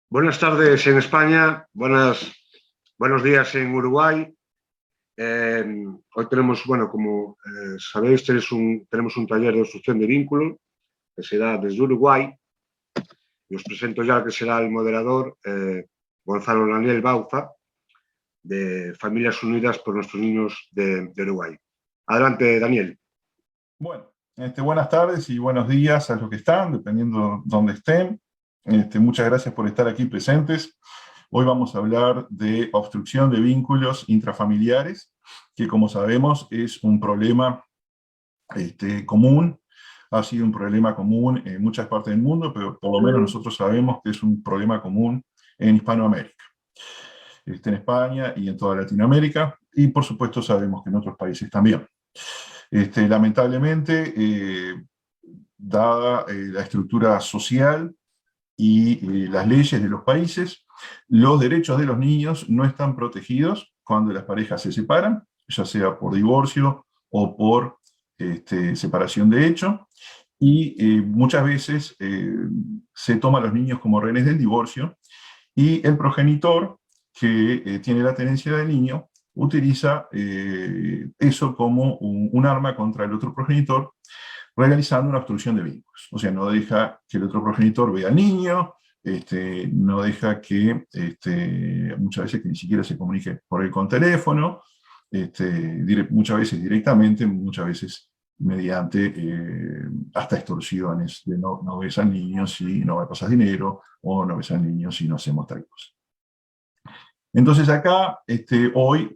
Buenas tardes en España, buenos días en Uruguay. Hoy tenemos, bueno, como sabéis, tenemos un taller de obstrucción de vínculo que se da desde Uruguay. Y os presento ya que será el moderador, Gonzalo Daniel Bauza, de Familias Unidas por Nuestros Niños de Uruguay. Adelante, Daniel. Bueno, buenas tardes y buenos días a los que están, dependiendo dónde estén. Muchas gracias por estar aquí presentes. Hoy vamos a hablar de obstrucción de vínculos intrafamiliares, que como sabemos es un problema común, ha sido un problema común en muchas partes del mundo, pero por lo menos nosotros sabemos que es un problema común en Hispanoamérica, en España y en toda Latinoamérica, y por supuesto sabemos que en otros países también. Lamentablemente, dada la estructura social y las leyes de los países, los derechos de los niños no están protegidos cuando las parejas se separan, ya sea por divorcio o por separación de hecho, y muchas veces se toman a los niños como rehenes del divorcio, y el progenitor, que tiene la tenencia del niño, utiliza eso como un arma contra el otro progenitor, realizando una obstrucción de vínculos. O sea, no deja que el otro progenitor vea al niño, no deja que, muchas veces que ni siquiera se comunique por él con teléfono, muchas veces directamente, muchas veces mediante hasta extorsiones, de no ves al niño si no me pasas dinero, o no ves al niño si no hacemos tal cosa. Entonces acá, hoy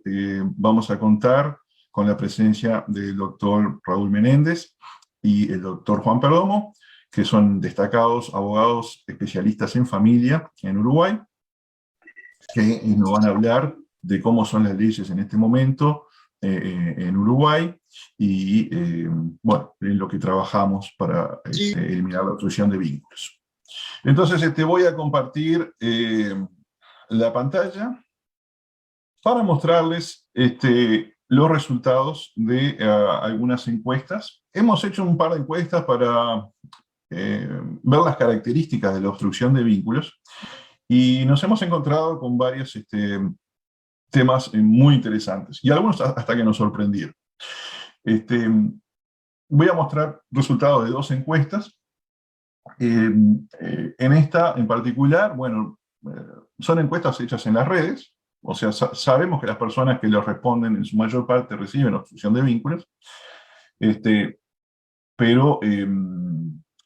vamos a contar con la presencia del doctor Raúl Menéndez y el doctor Juan Perdomo, que son destacados abogados especialistas en familia en Uruguay, que nos van a hablar de cómo son las leyes en este momento en Uruguay y, bueno, en lo que trabajamos para eliminar la obstrucción de vínculos. Entonces, voy a compartir la pantalla para mostrarles los resultados de algunas encuestas. Hemos hecho un par de encuestas para ver las características de la obstrucción de vínculos, y nos hemos encontrado con varios temas muy interesantes, y algunos hasta que nos sorprendieron. Voy a mostrar resultados de dos encuestas. En esta en particular, bueno, son encuestas hechas en las redes, o sea, sabemos que las personas que les responden en su mayor parte reciben obstrucción de vínculos, pero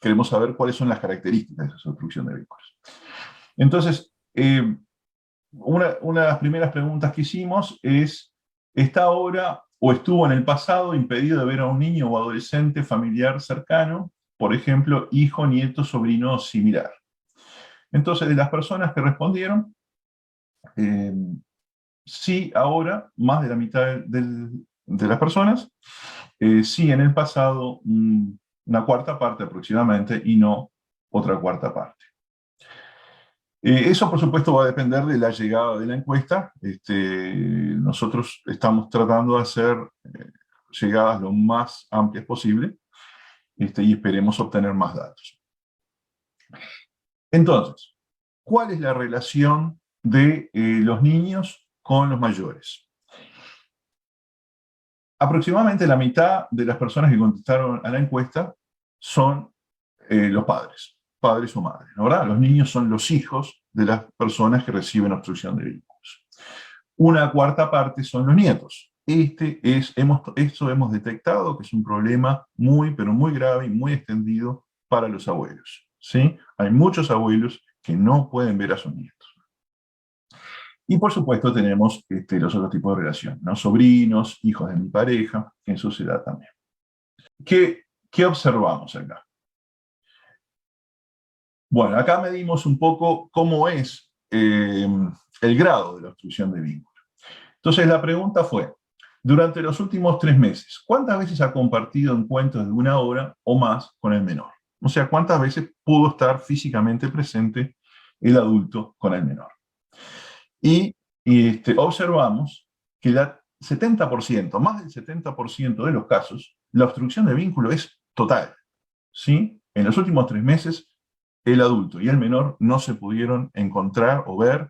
queremos saber cuáles son las características de esa obstrucción de vínculos. Entonces, una de las primeras preguntas que hicimos es: ¿está ahora o estuvo en el pasado impedido de ver a un niño o adolescente familiar cercano, por ejemplo, hijo, nieto, sobrino similar? Entonces, de las personas que respondieron, sí, ahora, más de la mitad de las personas, sí, en el pasado, una cuarta parte aproximadamente, y no otra cuarta parte. Eso, por supuesto, va a depender de la llegada de la encuesta. Nosotros estamos tratando de hacer llegadas lo más amplias posible, y esperemos obtener más datos. Entonces, ¿cuál es la relación de los niños con los mayores? Aproximadamente la mitad de las personas que contestaron a la encuesta son los padres o madres, ¿no? ¿Verdad? Los niños son los hijos de las personas que reciben obstrucción de vínculos. Una cuarta parte son los nietos. Esto hemos detectado que es un problema muy, pero muy grave y muy extendido para los abuelos, ¿sí? Hay muchos abuelos que no pueden ver a sus nietos. Y por supuesto tenemos los otros tipos de relación, ¿no? Sobrinos, hijos de mi pareja, en su edad también. ¿Qué observamos acá? Bueno, acá medimos un poco cómo es el grado de la obstrucción de vínculo. Entonces la pregunta fue: durante los últimos 3 meses, ¿cuántas veces ha compartido encuentros de 1 hora o más con el menor? O sea, ¿cuántas veces pudo estar físicamente presente el adulto con el menor? Y observamos que el 70%, más del 70% de los casos, la obstrucción de vínculo es total, ¿sí? En los últimos 3 meses, el adulto y el menor no se pudieron encontrar o ver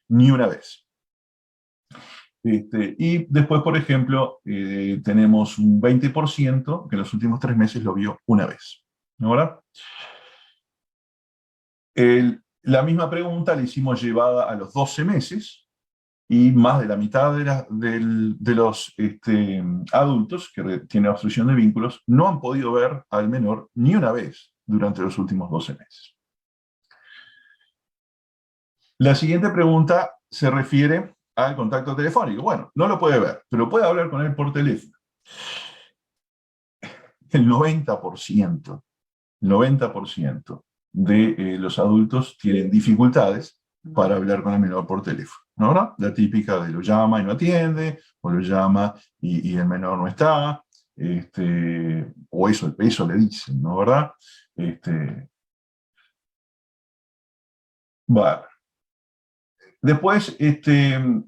ni una vez. Y después, por ejemplo, tenemos un 20% que en los últimos 3 meses lo vio una vez. ¿Ahora? La misma pregunta la hicimos llevada a los 12 meses, y más de la mitad de los adultos que tienen obstrucción de vínculos no han podido ver al menor ni una vez durante los últimos 12 meses. La siguiente pregunta se refiere al contacto telefónico. Bueno, no lo puede ver, pero puede hablar con él por teléfono. El 90% de los adultos tienen dificultades para hablar con el menor por teléfono, ¿no? ¿Verdad? La típica de lo llama y no atiende, o lo llama y el menor no está, o eso le dicen, ¿no? ¿Verdad? Bueno. Después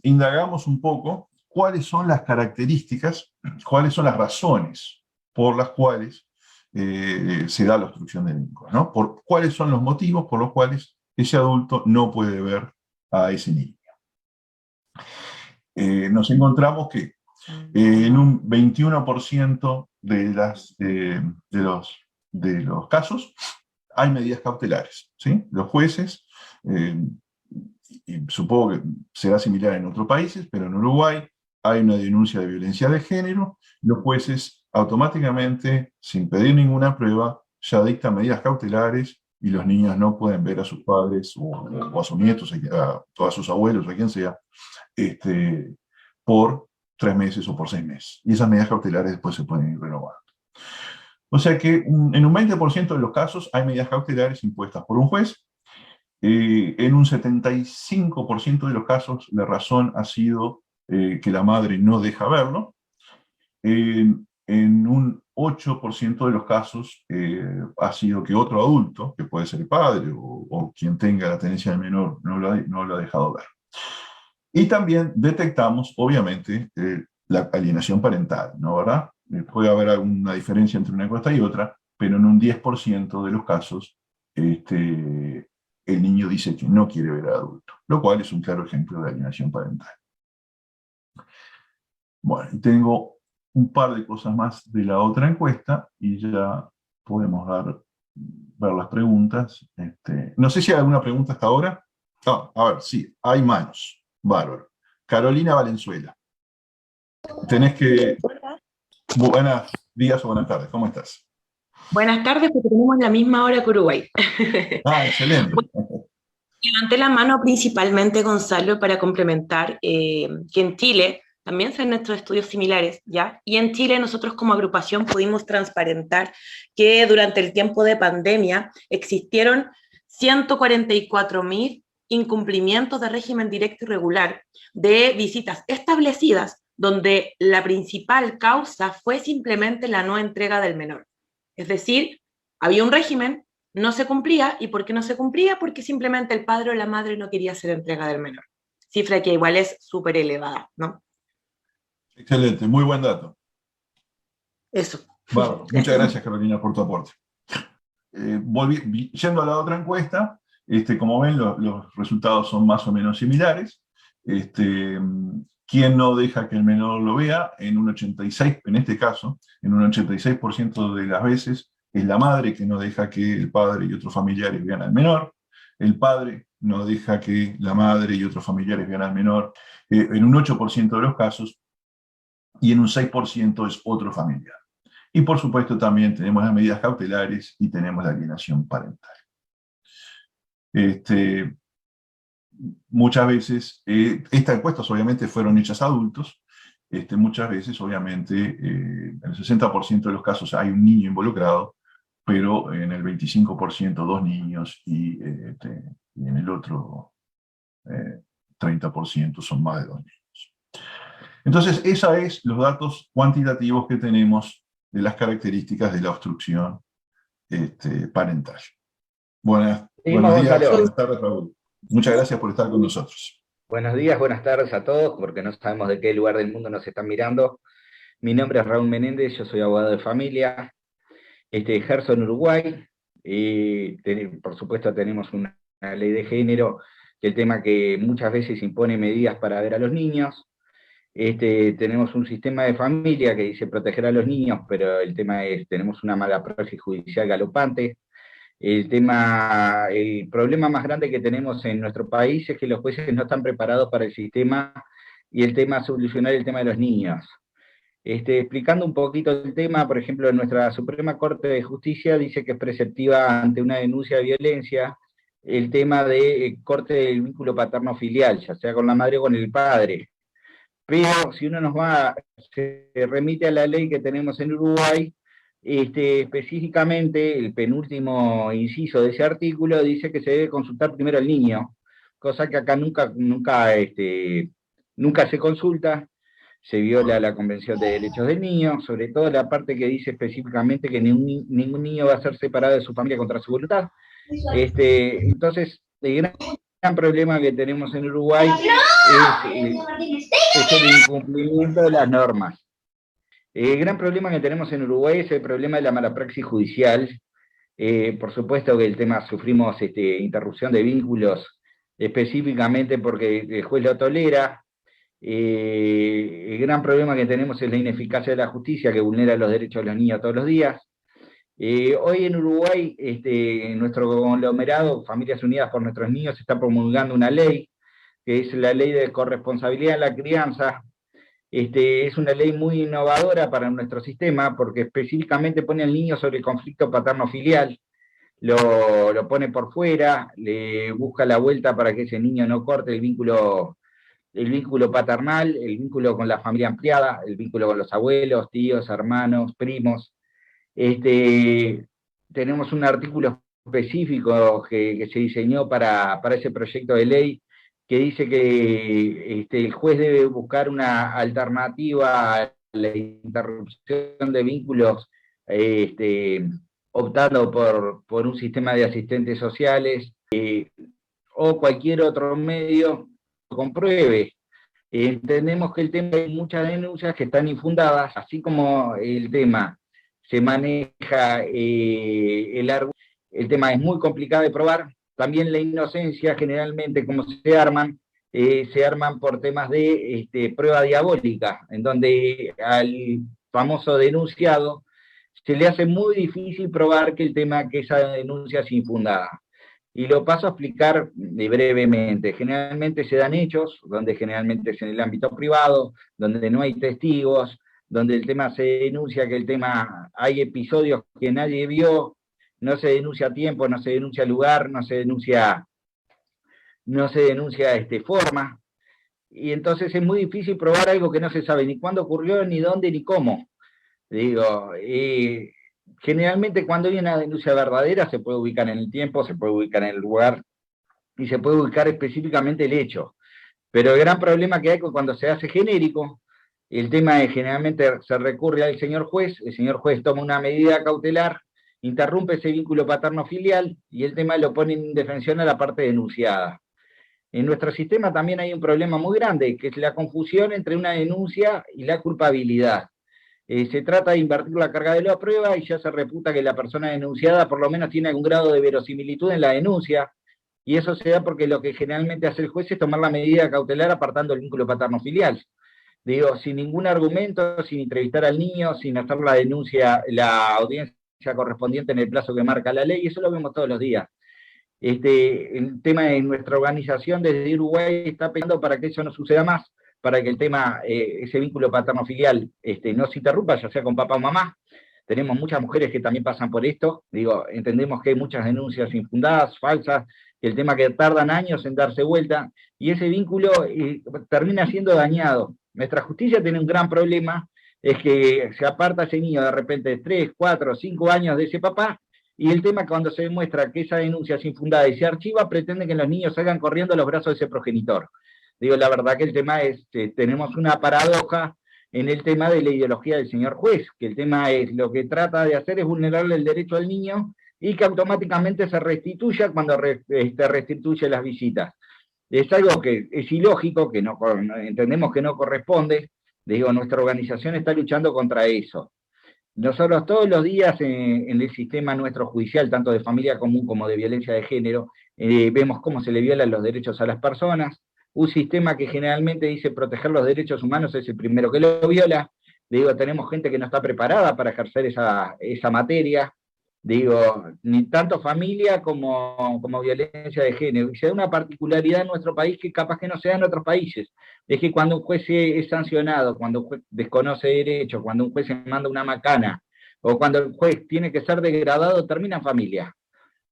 indagamos un poco cuáles son las características, cuáles son las razones por las cuales se da la obstrucción de vínculos, ¿no? Cuáles son los motivos por los cuales ese adulto no puede ver a ese niño. Nos encontramos que en un 21% de los casos hay medidas cautelares, ¿sí? Los jueces, y supongo que será similar en otros países, pero en Uruguay hay una denuncia de violencia de género, los jueces automáticamente, sin pedir ninguna prueba, ya dictan medidas cautelares y los niños no pueden ver a sus padres o a sus nietos, a sus abuelos, o a quien sea, por 3 meses o por 6 meses. Y esas medidas cautelares después se pueden ir renovando. O sea que en un 20% de los casos hay medidas cautelares impuestas por un juez. En un 75% de los casos la razón ha sido que la madre no deja verlo. En un 8% de los casos ha sido que otro adulto, que puede ser el padre o quien tenga la tenencia del menor, no lo ha dejado ver. Y también detectamos, obviamente, la alienación parental, ¿no? ¿Verdad? Puede haber alguna diferencia entre una encuesta y otra, pero en un 10% de los casos el niño dice que no quiere ver al adulto, lo cual es un claro ejemplo de alienación parental. Bueno, y tengo un par de cosas más de la otra encuesta y ya podemos ver las preguntas. No sé si hay alguna pregunta hasta ahora. A ver, sí, hay manos. Bárbaro. Carolina Valenzuela. Tenés que... Buenos días o buenas tardes, ¿cómo estás? Buenas tardes, porque tenemos la misma hora que Uruguay. Excelente. Bueno, levanté la mano principalmente, Gonzalo, para complementar que en Chile también se han hecho estudios similares, ¿ya? Y en Chile nosotros como agrupación pudimos transparentar que durante el tiempo de pandemia existieron 144.000 incumplimientos de régimen directo y regular de visitas establecidas, donde la principal causa fue simplemente la no entrega del menor. Es decir, había un régimen, no se cumplía. ¿Y por qué no se cumplía? Porque simplemente el padre o la madre no quería hacer entrega del menor. Cifra que igual es súper elevada, ¿no? Excelente, muy buen dato. Eso. Bueno, muchas gracias, Carolina, por tu aporte. Yendo a la otra encuesta, como ven, los resultados son más o menos similares. ¿Quién no deja que el menor lo vea? En este caso, en un 86% de las veces es la madre que no deja que el padre y otros familiares vean al menor. El padre no deja que la madre y otros familiares vean al menor en un 8% de los casos, y en un 6% es otro familiar. Y por supuesto también tenemos las medidas cautelares y tenemos la alienación parental. Muchas veces, estas encuestas obviamente fueron hechas a adultos, muchas veces obviamente en el 60% de los casos hay un niño involucrado, pero en el 25% 2 niños y en el otro 30% son más de 2 niños. Entonces, esos son los datos cuantitativos que tenemos de las características de la obstrucción parental. Buenos días, buenas tardes, Raúl. Muchas gracias por estar con nosotros. Buenos días, buenas tardes a todos, porque no sabemos de qué lugar del mundo nos están mirando. Mi nombre es Raúl Menéndez, yo soy abogado de familia, ejerzo en Uruguay, por supuesto tenemos una ley de género, que el tema que muchas veces impone medidas para ver a los niños. Tenemos un sistema de familia que dice proteger a los niños, pero el tema es, tenemos una mala praxis judicial galopante. El problema más grande que tenemos en nuestro país es que los jueces no están preparados para el sistema y el tema solucionar el tema de los niños. Explicando un poquito el tema, por ejemplo, nuestra Suprema Corte de Justicia dice que es preceptiva ante una denuncia de violencia el tema de corte del vínculo paterno-filial, ya sea con la madre o con el padre. Pero si uno se remite a la ley que tenemos en Uruguay, específicamente el penúltimo inciso de ese artículo dice que se debe consultar primero al niño, cosa que acá nunca se consulta. Se viola la Convención de Derechos del Niño, sobre todo la parte que dice específicamente que ningún niño va a ser separado de su familia contra su voluntad. Entonces, el gran problema que tenemos en Uruguay es el incumplimiento de las normas. El gran problema que tenemos en Uruguay es el problema de la mala praxis judicial. Por supuesto que el tema, sufrimos interrupción de vínculos, específicamente porque el juez lo tolera. El gran problema que tenemos es la ineficacia de la justicia, que vulnera los derechos de los niños todos los días. Hoy en Uruguay, en nuestro conglomerado, Familias Unidas por Nuestros Niños, está promulgando una ley, que es la ley de corresponsabilidad en la crianza. Es una ley muy innovadora para nuestro sistema, porque específicamente pone al niño sobre el conflicto paterno-filial, lo pone por fuera, le busca la vuelta para que ese niño no corte el vínculo paternal, el vínculo con la familia ampliada, el vínculo con los abuelos, tíos, hermanos, primos. Tenemos un artículo específico que se diseñó para ese proyecto de ley, que dice que el juez debe buscar una alternativa a la interrupción de vínculos, optando por un sistema de asistentes sociales o cualquier otro medio que compruebe. Entendemos que el tema, hay muchas denuncias que están infundadas, así como el tema se maneja, el tema es muy complicado de probar. También la inocencia, generalmente, como se arman por temas de prueba diabólica, en donde al famoso denunciado se le hace muy difícil probar que esa denuncia es infundada. Y lo paso a explicar brevemente. Generalmente se dan hechos, donde generalmente es en el ámbito privado, donde no hay testigos, donde el tema se denuncia que hay episodios que nadie vio, no se denuncia a tiempo, no se denuncia lugar, no se denuncia forma, y entonces es muy difícil probar algo que no se sabe ni cuándo ocurrió, ni dónde, ni cómo. Generalmente cuando hay una denuncia verdadera se puede ubicar en el tiempo, se puede ubicar en el lugar, y se puede ubicar específicamente el hecho. Pero el gran problema que hay cuando se hace genérico, el tema es generalmente se recurre al señor juez, el señor juez toma una medida cautelar, interrumpe ese vínculo paterno-filial, y el tema lo pone en indefensión a la parte denunciada. En nuestro sistema también hay un problema muy grande, que es la confusión entre una denuncia y la culpabilidad. Se trata de invertir la carga de la prueba y ya se reputa que la persona denunciada por lo menos tiene algún grado de verosimilitud en la denuncia, y eso se da porque lo que generalmente hace el juez es tomar la medida cautelar apartando el vínculo paterno-filial. Sin ningún argumento, sin entrevistar al niño, sin hacer la audiencia correspondiente en el plazo que marca la ley, y eso lo vemos todos los días. El tema de nuestra organización desde Uruguay está peleando para que eso no suceda más, para que el tema, ese vínculo paterno-filial no se interrumpa, ya sea con papá o mamá. Tenemos muchas mujeres que también pasan por esto. Entendemos que hay muchas denuncias infundadas, falsas, el tema que tardan años en darse vuelta, y ese vínculo termina siendo dañado. Nuestra justicia tiene un gran problema, es que se aparta ese niño de repente de 3, 4, 5 años de ese papá, y el tema cuando se demuestra que esa denuncia es infundada y se archiva, pretende que los niños salgan corriendo a los brazos de ese progenitor. La verdad que el tema es, tenemos una paradoja en el tema de la ideología del señor juez, que el tema es, lo que trata de hacer es vulnerarle el derecho al niño, y que automáticamente se restituya cuando restituye las visitas. Es algo que es ilógico, que entendemos que no corresponde. Nuestra organización está luchando contra eso. Nosotros todos los días en el sistema nuestro judicial, tanto de familia común como de violencia de género, vemos cómo se le violan los derechos a las personas. Un sistema que generalmente dice proteger los derechos humanos es el primero que lo viola. Digo, tenemos gente que no está preparada para ejercer esa materia. Digo, ni tanto familia como violencia de género. Y se da una particularidad en nuestro país que capaz que no se da en otros países. Es que cuando un juez es sancionado, cuando un juez desconoce derechos, cuando un juez se manda una macana, o cuando el juez tiene que ser degradado, termina en familia.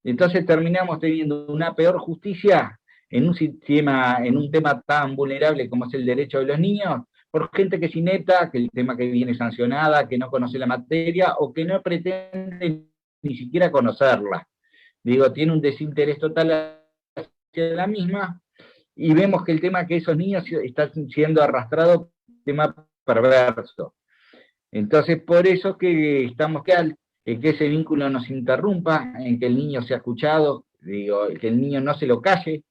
Entonces terminamos teniendo una peor justicia en un sistema, en un tema tan vulnerable como es el derecho de los niños, por gente que es inepta, que el tema que viene sancionada, que no conoce la materia, o que no pretende ni siquiera conocerla. Digo, tiene un desinterés total hacia la misma, y vemos que el tema que esos niños están siendo arrastrados, tema perverso. Entonces, por eso es que estamos en que ese vínculo no se interrumpa, en que el niño sea escuchado, digo, que el niño no se lo calle.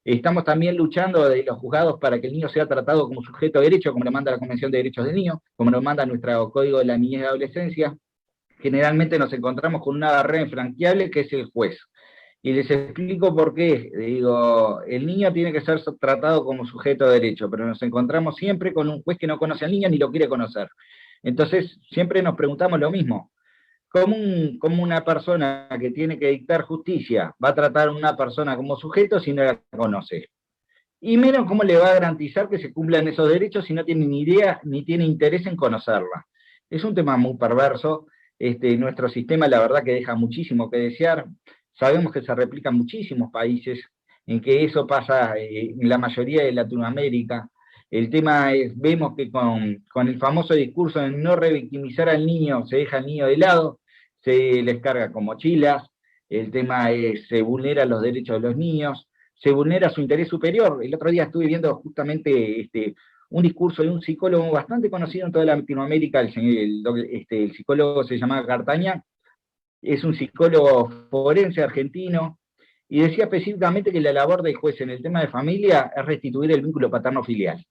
Estamos también luchando de los juzgados para que el niño sea tratado como sujeto de derecho, como lo manda la Convención de Derechos del Niño, como lo manda nuestro Código de la Niñez y Adolescencia. Generalmente nos encontramos con una barrera infranqueable que es el juez. Y les explico por qué. Digo, el niño tiene que ser tratado como sujeto de derecho, pero nos encontramos siempre con un juez que no conoce al niño ni lo quiere conocer. Entonces, siempre nos preguntamos lo mismo. ¿Cómo una persona que tiene que dictar justicia va a tratar a una persona como sujeto si no la conoce? Y menos cómo le va a garantizar que se cumplan esos derechos si no tiene ni idea ni tiene interés en conocerla. Es un tema muy perverso. Nuestro sistema, la verdad, que deja muchísimo que desear. Sabemos que se replica en muchísimos países, en que eso pasa en la mayoría de Latinoamérica. El tema es, vemos que con el famoso discurso de no revictimizar al niño, se deja al niño de lado, se les carga con mochilas, el tema es, se vulnera los derechos de los niños, se vulnera su interés superior. El otro día estuve viendo justamente un discurso de un psicólogo bastante conocido en toda Latinoamérica, el psicólogo se llama Cartaña, es un psicólogo forense argentino, y decía específicamente que la labor del juez en el tema de familia es restituir el vínculo paterno-filial.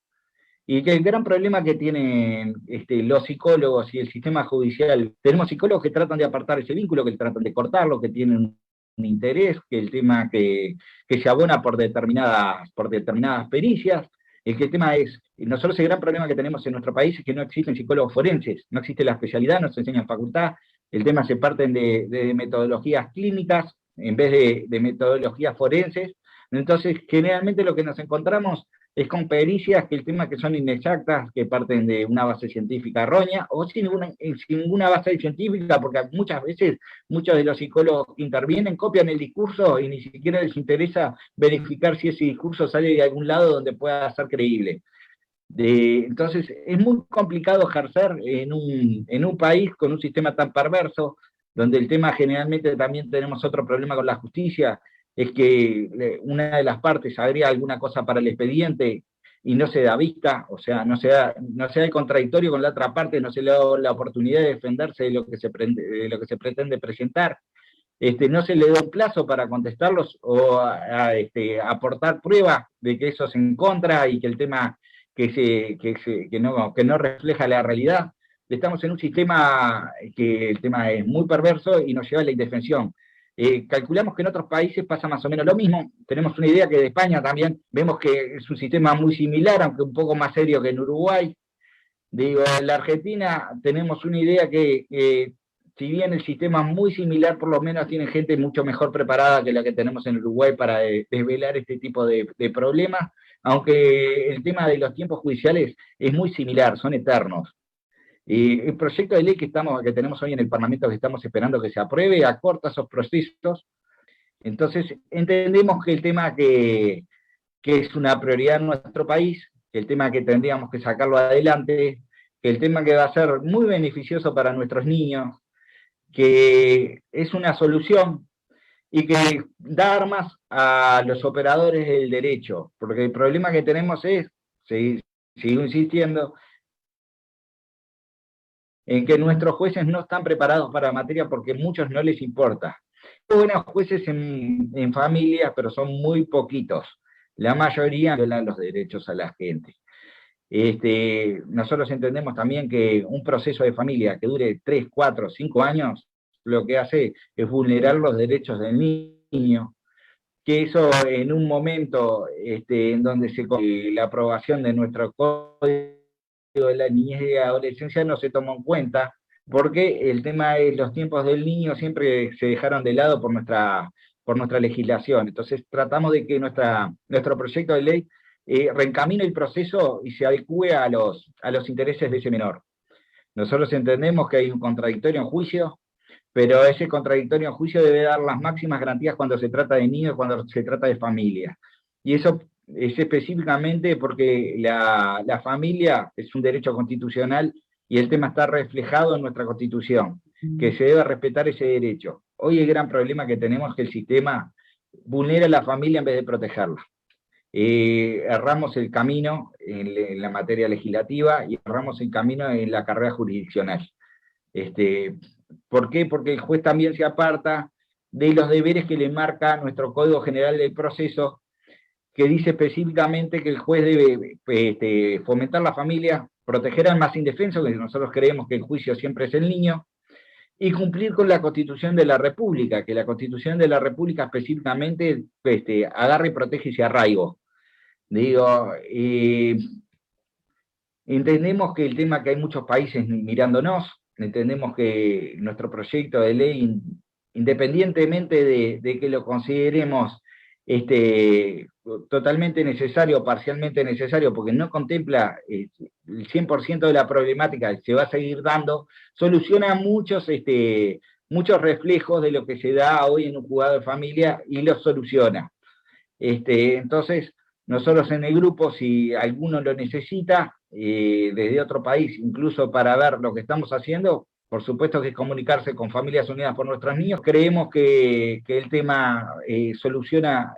Y que el gran problema que tienen los psicólogos y el sistema judicial, tenemos psicólogos que tratan de apartar ese vínculo, que tratan de cortarlo, que tienen un interés, que el tema que se abona por determinadas pericias. El tema es, nosotros el gran problema que tenemos en nuestro país es que no existen psicólogos forenses, no existe la especialidad, no se enseña en facultad, el tema se parten de metodologías clínicas en vez de metodologías forenses. Entonces, generalmente lo que nos encontramos es con pericias que el tema que son inexactas, que parten de una base científica errónea, o sin ninguna base científica, porque muchas veces muchos de los psicólogos que intervienen copian el discurso y ni siquiera les interesa verificar si ese discurso sale de algún lado donde pueda ser creíble. Entonces, es muy complicado ejercer en un país con un sistema tan perverso, donde el tema generalmente también tenemos otro problema con la justicia, es que una de las partes agrega alguna cosa para el expediente y no se da vista, o sea, no se da el contradictorio con la otra parte, no se le da la oportunidad de defenderse de lo que se pretende presentar, no se le da un plazo para contestarlos o aportar pruebas de que eso es en contra y que el tema que no refleja la realidad. Estamos en un sistema que el tema es muy perverso y nos lleva a la indefensión. Calculamos que en otros países pasa más o menos lo mismo. Tenemos una idea que de España también vemos que es un sistema muy similar, aunque un poco más serio que en Uruguay. Digo, en la Argentina tenemos una idea que si bien el sistema es muy similar, por lo menos tiene gente mucho mejor preparada que la que tenemos en Uruguay para desvelar este tipo de problemas, aunque el tema de los tiempos judiciales es muy similar, son eternos. El proyecto de ley que tenemos hoy en el Parlamento, que estamos esperando que se apruebe, acorta esos procesos. Entonces, entendemos que el tema que es una prioridad en nuestro país, que el tema que tendríamos que sacarlo adelante, que el tema que va a ser muy beneficioso para nuestros niños, que es una solución y que da armas a los operadores del derecho, porque el problema que tenemos es, sigo insistiendo, en que nuestros jueces no están preparados para la materia porque a muchos no les importa. Hay buenos jueces en familias, pero son muy poquitos. La mayoría violan los derechos a la gente. Nosotros entendemos también que un proceso de familia que dure 3, 4, 5 años, lo que hace es vulnerar los derechos del niño, que eso en un momento en donde la aprobación de nuestro Código de la Niñez y Adolescencia no se tomó en cuenta, porque el tema de los tiempos del niño siempre se dejaron de lado por nuestra legislación. Entonces tratamos de que nuestro proyecto de ley reencamine el proceso y se adecue a los intereses de ese menor. Nosotros entendemos que hay un contradictorio en juicio, pero ese contradictorio en juicio debe dar las máximas garantías cuando se trata de niños, cuando se trata de familia. Y eso es específicamente porque la familia es un derecho constitucional y el tema está reflejado en nuestra Constitución, que se debe respetar ese derecho. Hoy el gran problema que tenemos es que el sistema vulnera a la familia en vez de protegerla. Erramos el camino en la materia legislativa y erramos el camino en la carrera jurisdiccional. ¿Por qué? Porque el juez también se aparta de los deberes que le marca nuestro Código General del Proceso, que dice específicamente que el juez debe fomentar la familia, proteger al más indefenso, que nosotros creemos que el juicio siempre es el niño, y cumplir con la Constitución de la República, que la Constitución de la República específicamente agarre y protege ese arraigo. Digo, entendemos que el tema que hay muchos países mirándonos, entendemos que nuestro proyecto de ley, independientemente de que lo consideremos totalmente necesario o parcialmente necesario, porque no contempla el 100% de la problemática que se va a seguir dando, soluciona muchos reflejos de lo que se da hoy en un juzgado de familia y los soluciona. Entonces, nosotros en el grupo, si alguno lo necesita, desde otro país, incluso para ver lo que estamos haciendo, por supuesto que es comunicarse con Familias Unidas por Nuestros Niños. Creemos que el tema soluciona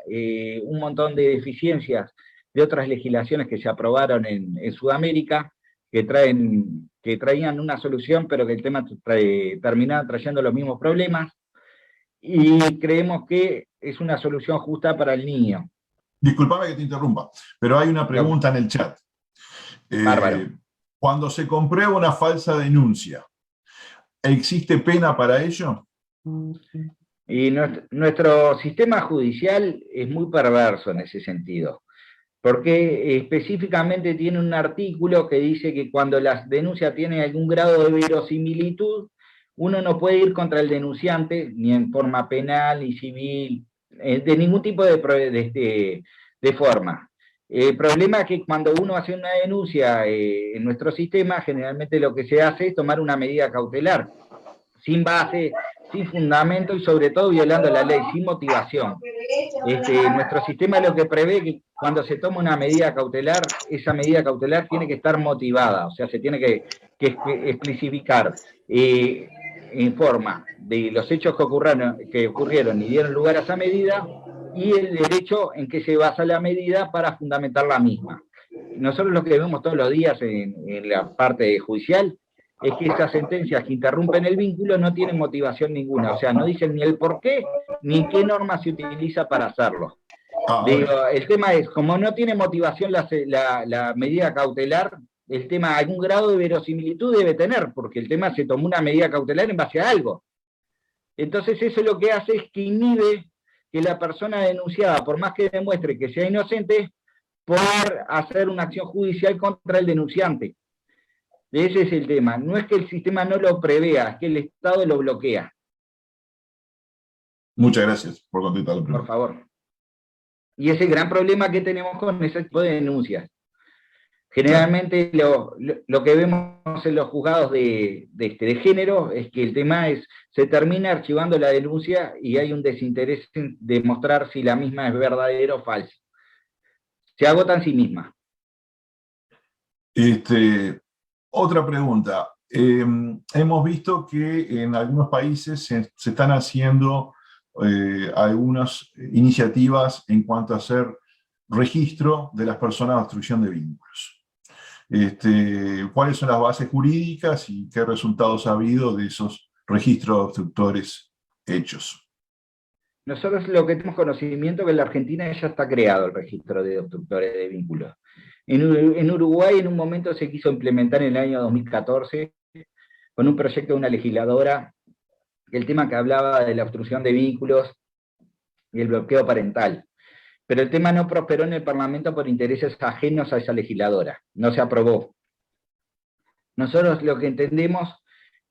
un montón de deficiencias de otras legislaciones que se aprobaron en Sudamérica, que traían una solución, pero que el tema terminaba trayendo los mismos problemas, y creemos que es una solución justa para el niño. Disculpame que te interrumpa, pero hay una pregunta en el chat. Bárbaro. Cuando se comprueba una falsa denuncia, ¿existe pena para ello? Y nuestro sistema judicial es muy perverso en ese sentido, porque específicamente tiene un artículo que dice que cuando la denuncia tiene algún grado de verosimilitud, uno no puede ir contra el denunciante, ni en forma penal, ni civil, de ningún tipo de forma. El problema es que cuando uno hace una denuncia en nuestro sistema, generalmente lo que se hace es tomar una medida cautelar, sin base, sin fundamento y sobre todo violando la ley, sin motivación. Nuestro sistema lo que prevé que cuando se toma una medida cautelar, esa medida cautelar tiene que estar motivada, o sea, se tiene que especificar en forma de los hechos que ocurrieron y dieron lugar a esa medida, y el derecho en que se basa la medida para fundamentar la misma. Nosotros lo que vemos todos los días en la parte judicial es que esas sentencias que interrumpen el vínculo no tienen motivación ninguna, o sea, no dicen ni el por qué, ni qué norma se utiliza para hacerlo. El tema es, como no tiene motivación la medida cautelar, el tema, algún grado de verosimilitud debe tener, porque el tema se tomó una medida cautelar en base a algo. Entonces eso lo que hace es que inhibe que la persona denunciada, por más que demuestre que sea inocente, poder hacer una acción judicial contra el denunciante. Ese es el tema. No es que el sistema no lo prevea, es que el Estado lo bloquea. Muchas gracias por contestar la pregunta. Por favor. Y ese gran problema que tenemos con ese tipo de denuncias. Generalmente lo que vemos en los juzgados de género es que el tema es, se termina archivando la denuncia y hay un desinterés en demostrar si la misma es verdadera o falsa. Se agota en sí misma. Otra pregunta. Hemos visto que en algunos países se están haciendo algunas iniciativas en cuanto a hacer registro de las personas de obstrucción de vínculos. ¿Cuáles son las bases jurídicas y qué resultados ha habido de esos registros de obstructores hechos? Nosotros lo que tenemos conocimiento es que en la Argentina ya está creado el registro de obstructores de vínculos. En Uruguay en un momento se quiso implementar en el año 2014 con un proyecto de una legisladora, el tema que hablaba de la obstrucción de vínculos y el bloqueo parental. Pero el tema no prosperó en el Parlamento por intereses ajenos a esa legisladora, no se aprobó. Nosotros lo que entendemos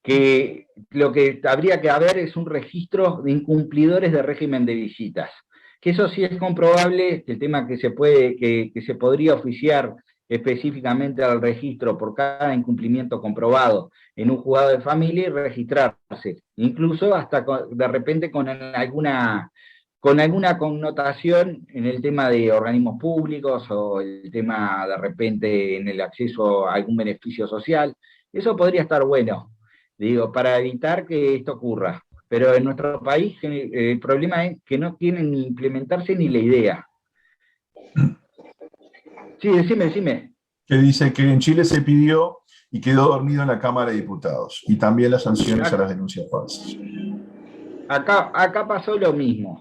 que lo que habría que haber es un registro de incumplidores de régimen de visitas. Que eso sí es comprobable, el tema que se podría oficiar específicamente al registro por cada incumplimiento comprobado en un juzgado de familia y registrarse, incluso hasta de repente con alguna connotación en el tema de organismos públicos o el tema de repente en el acceso a algún beneficio social. Eso podría estar bueno, digo, para evitar que esto ocurra. Pero en nuestro país el problema es que no quieren ni implementarse ni la idea. Sí, decime. Que dice que en Chile se pidió y quedó dormido en la Cámara de Diputados, y también las sanciones a las denuncias falsas. Acá pasó lo mismo.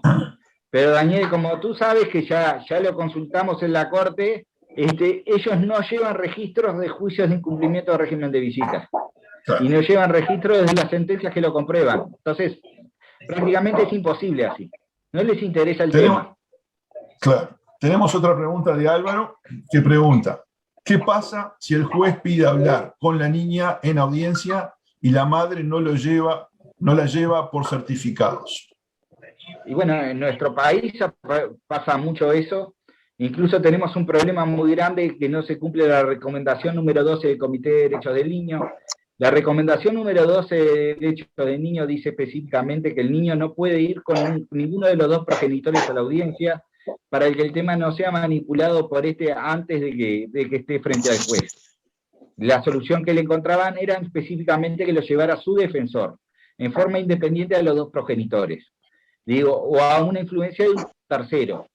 Pero Daniel, como tú sabes que ya lo consultamos en la Corte, ellos no llevan registros de juicios de incumplimiento de régimen de visitas. Claro. Y no llevan registros de las sentencias que lo comprueban. Entonces, prácticamente es imposible así. No les interesa el tema. Claro. Tenemos otra pregunta de Álvaro, que pregunta: ¿qué pasa si el juez pide hablar con la niña en audiencia y la madre no la lleva por certificados? Y bueno, en nuestro país pasa mucho eso. Incluso tenemos un problema muy grande, que no se cumple la recomendación número 12 del Comité de Derechos del Niño. La recomendación número 12 de Derechos del Niño dice específicamente que el niño no puede ir con ninguno de los dos progenitores a la audiencia para que el tema no sea manipulado por antes de que esté frente al juez. La solución que le encontraban era específicamente que lo llevara su defensor, en forma independiente de los dos progenitores. Digo, o a una influencia de un tercero.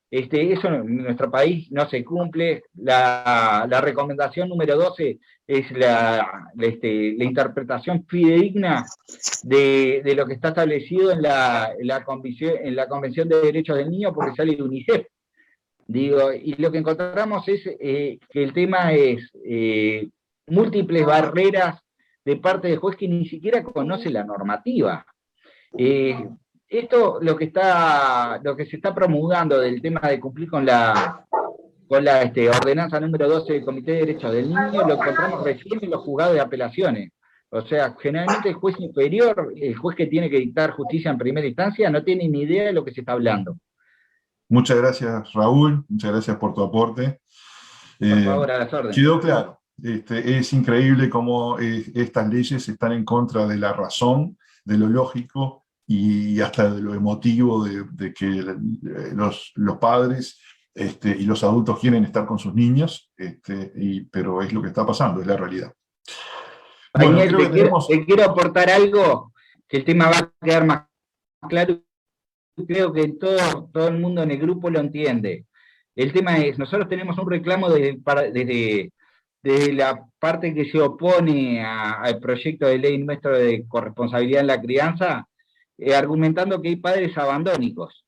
Eso en nuestro país no se cumple. La recomendación número 12 es la interpretación fidedigna de lo que está establecido en la Convención de Derechos del Niño, porque sale de UNICEF. Digo, y lo que encontramos es que el tema es múltiples barreras de parte del juez que ni siquiera conoce la normativa. Esto, lo que se está promulgando del tema de cumplir con la ordenanza número 12 del Comité de Derechos del Niño, lo encontramos recién en los juzgados de apelaciones. O sea, generalmente el juez inferior, el juez que tiene que dictar justicia en primera instancia, no tiene ni idea de lo que se está hablando. Muchas gracias, Raúl. Muchas gracias por tu aporte. Por favor, a las órdenes. Quedó claro. Es increíble cómo estas leyes están en contra de la razón, de lo lógico, y hasta de lo emotivo de que los padres y los adultos quieren estar con sus niños, pero es lo que está pasando, es la realidad. Bueno, Daniel, te quiero aportar algo, que el tema va a quedar más claro. Creo que todo el mundo en el grupo lo entiende. El tema es, nosotros tenemos un reclamo desde la parte que se opone al proyecto de ley nuestro de corresponsabilidad en la crianza, argumentando que hay padres abandónicos.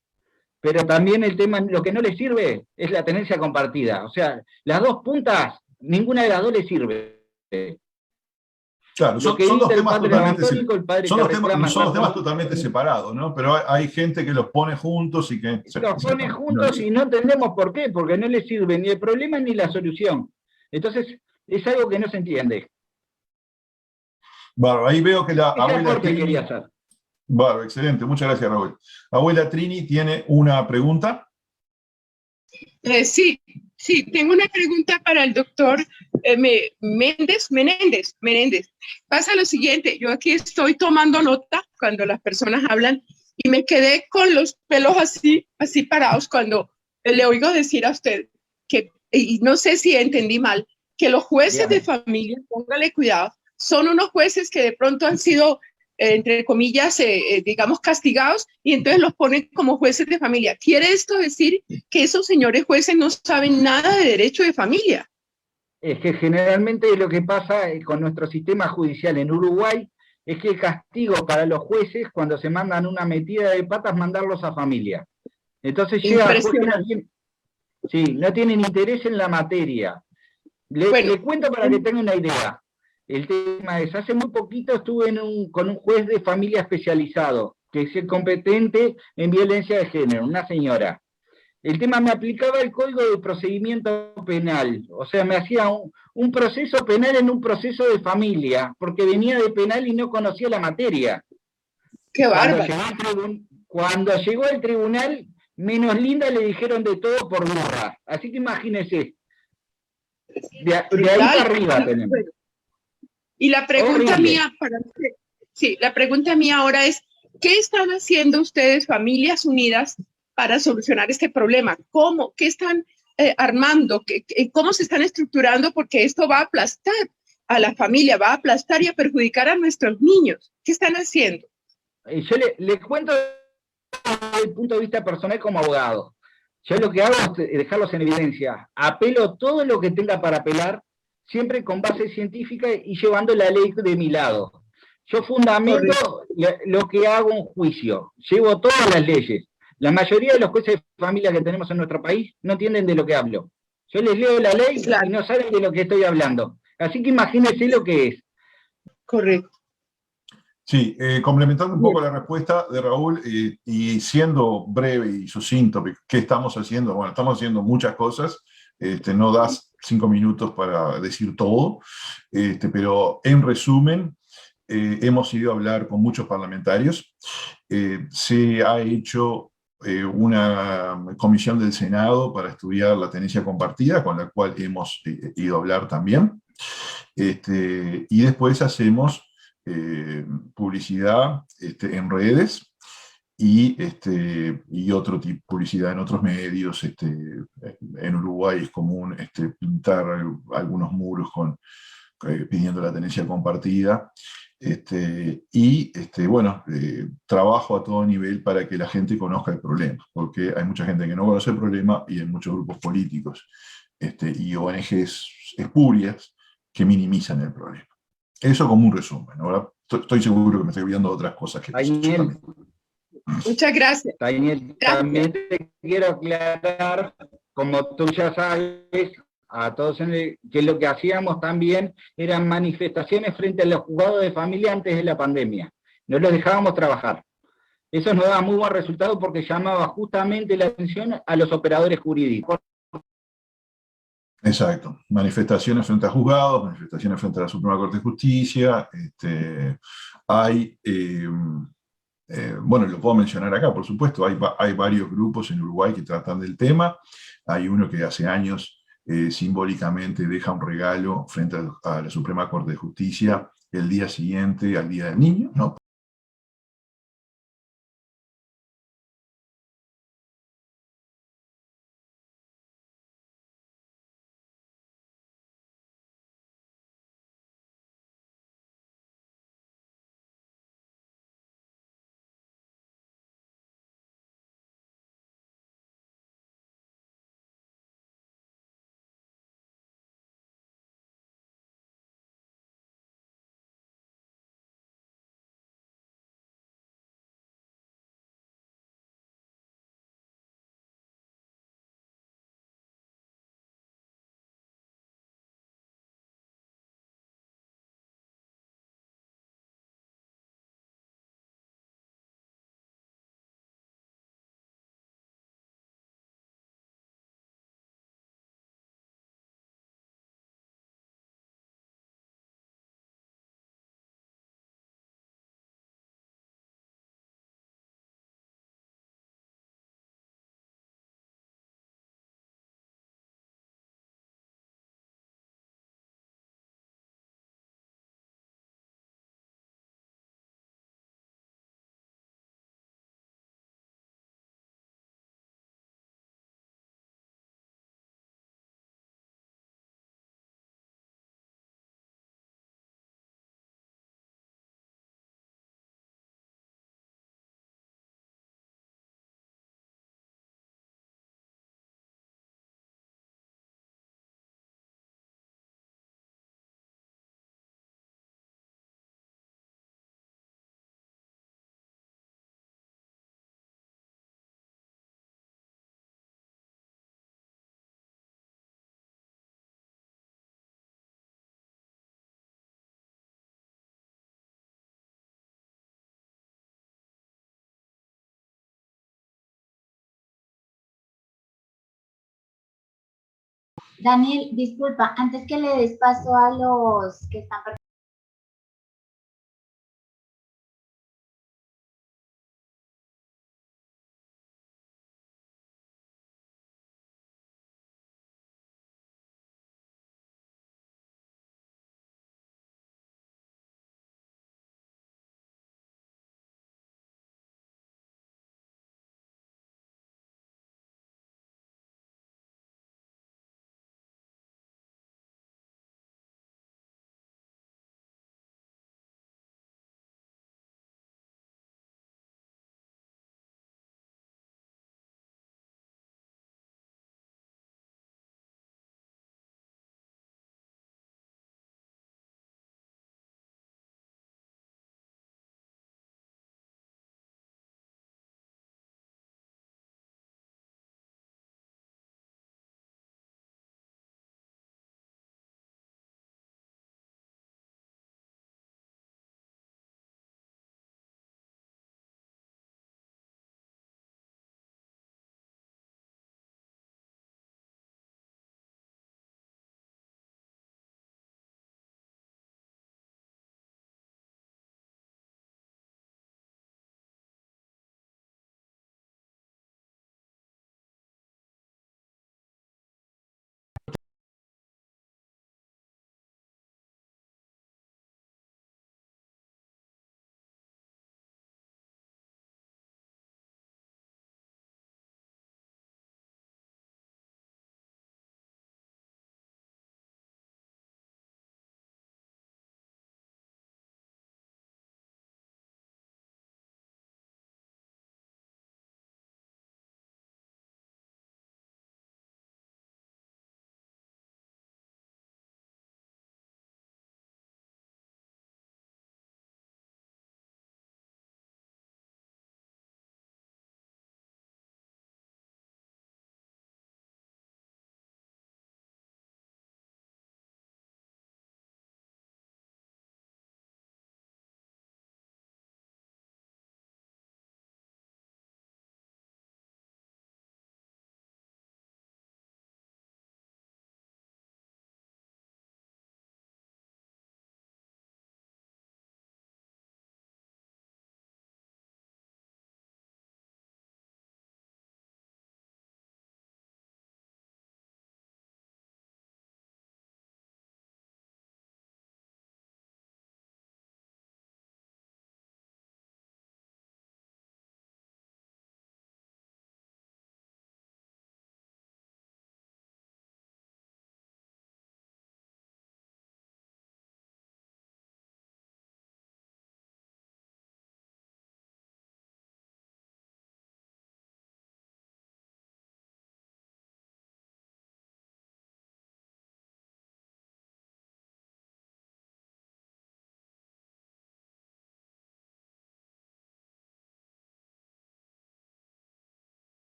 Pero también el tema, lo que no les sirve es la tenencia compartida. O sea, las dos puntas, ninguna de las dos les sirve. Claro, son dos temas totalmente separados, ¿no? Pero hay gente que los pone juntos y que... Los pone juntos y no entendemos por qué, porque no les sirve ni el problema ni la solución. Entonces, es algo que no se entiende. Bueno, ahí veo que la abuela Trini... quería hacer. Bueno, excelente, muchas gracias, Raúl. Abuela Trini tiene una pregunta. Sí, tengo una pregunta para el doctor Menéndez. Pasa lo siguiente, yo aquí estoy tomando nota cuando las personas hablan y me quedé con los pelos así parados cuando le oigo decir a usted que, y no sé si entendí mal, que los jueces de familia, póngale cuidado, son unos jueces que de pronto han sido entre comillas, digamos, castigados, y entonces los ponen como jueces de familia. ¿Quiere esto decir que esos señores jueces no saben nada de derecho de familia? Es que generalmente lo que pasa con nuestro sistema judicial en Uruguay es que el castigo para los jueces, cuando se mandan una metida de patas, mandarlos a familia. Entonces llega a juez que no tiene, sí, no tienen interés en la materia. Le cuento para que tenga una idea. El tema es, hace muy poquito estuve con un juez de familia especializado, que es el competente en violencia de género, una señora. El tema me aplicaba el Código de Procedimiento Penal, o sea, me hacía un proceso penal en un proceso de familia, porque venía de penal y no conocía la materia. ¡Qué bárbaro! Cuando llegó al tribunal, menos linda le dijeron de todo por burra. Así que imagínense, de ahí para arriba tenemos. Bueno, y la pregunta Horrible. mía la pregunta mía ahora es, ¿qué están haciendo ustedes, Familias Unidas, para solucionar este problema? ¿Cómo? ¿Qué están armando? ¿Cómo se están estructurando? Porque esto va a aplastar a la familia, va a aplastar y a perjudicar a nuestros niños. ¿Qué están haciendo? Yo le cuento desde el punto de vista personal como abogado. Yo lo que hago es dejarlos en evidencia. Apelo todo lo que tenga para apelar, siempre con base científica y llevando la ley de mi lado. Yo fundamento lo que hago en juicio. Llevo todas las leyes. La mayoría de los jueces de familia que tenemos en nuestro país no entienden de lo que hablo. Yo les leo la ley y no saben de lo que estoy hablando. Así que imagínense lo que es. Correcto. Sí, complementando un poco la respuesta de Raúl y siendo breve y sucinto, ¿qué estamos haciendo? Bueno, estamos haciendo muchas cosas, no das 5 minutos para decir todo, pero en resumen, hemos ido a hablar con muchos parlamentarios, se ha hecho una comisión del Senado para estudiar la tenencia compartida, con la cual hemos ido a hablar también, y después hacemos publicidad en redes y otro tipo de publicidad en otros medios. En Uruguay es común pintar algunos muros pidiendo la tenencia compartida. Bueno, trabajo a todo nivel para que la gente conozca el problema, porque hay mucha gente que no conoce el problema y hay muchos grupos políticos y ONGs espurias que minimizan el problema. Eso como un resumen. Ahora estoy seguro que me estoy olvidando de otras cosas que Daniel, muchas gracias. Daniel, también te quiero aclarar, como tú ya sabes, a todos que lo que hacíamos también eran manifestaciones frente a los juzgados de familia antes de la pandemia. No los dejábamos trabajar. Eso nos daba muy buen resultado porque llamaba justamente la atención a los operadores jurídicos. Exacto. Manifestaciones frente a juzgados, manifestaciones frente a la Suprema Corte de Justicia. Bueno, lo puedo mencionar acá, por supuesto, hay varios grupos en Uruguay que tratan del tema. Hay uno que hace años simbólicamente deja un regalo frente a la Suprema Corte de Justicia el día siguiente al Día del Niño, ¿no? Daniel, disculpa, antes que le des paso a los que están